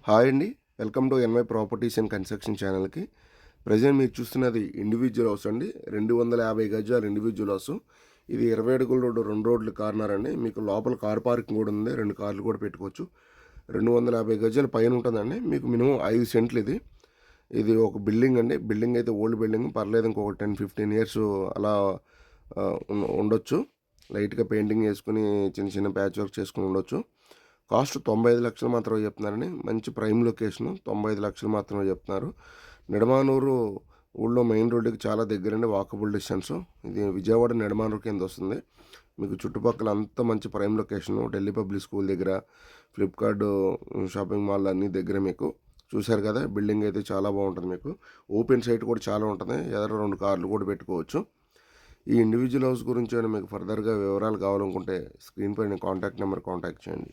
Hi అండి. Welcome to NY properties and construction ఛానల్‌కి. Present మీరు చూస్తున్నది ఇండివిడ్యువల్ హౌస్ అండి. 250 గజాలు ఇండివిడ్యువల్ హౌసు. ఇది 20 అడుగుల రోడ్డు, 2 రోడ్లు కార్నర్ అండి. మీకు లోపల కార్ పార్కింగ్ కూడా ఉంది. 2 కార్లు కూడా పెట్టుకోవచ్చు. 250 గజాల పైన ఉంటుందండి. మీకు మినిమం 5 సెంట్లు ఇది. ఇది ఒక బిల్డింగ్ అండి. బిల్డింగ్ అయితే ఓల్డ్ బిల్డింగ్, పర్లేదు, ఇంకొక 10, 15 ఇయర్స్ అలా ఉండొచ్చు. లైట్‌గా పెయింటింగ్ చేసుకొని చిన్న చిన్న ప్యాచ్ వర్క్ చేసుకొని ఉండొచ్చు. కాస్ట్ 95 లక్షలు మాత్రమే చెప్తున్నారండి. మంచి ప్రైమ్ లొకేషను. 95 లక్షలు మాత్రమే చెప్తున్నారు. నిడమానూరు ఊళ్ళో మెయిన్ రోడ్డుకి చాలా దగ్గరండి, వాకబుల్ డిస్టెన్సు. ఇది విజయవాడ నిడమానూరు కింద వస్తుంది. మీకు చుట్టుపక్కల అంతా మంచి prime location. Delhi public school దగ్గర, ఫ్లిప్కార్ట్ షాపింగ్ మాల్ అన్నీ దగ్గర మీకు. చూశారు కదా, బిల్డింగ్ అయితే చాలా బాగుంటుంది. మీకు ఓపెన్ సైట్ కూడా చాలా ఉంటుంది. ఎదురు 2 కార్లు కూడా పెట్టుకోవచ్చు. ఈ ఇండివిజువల్ హౌస్ గురించి మీకు ఫర్దర్గా వివరాలు కావాలనుకుంటే స్క్రీన్ పైన కాంటాక్ట్ నెంబర్ కాంటాక్ట్ చేయండి.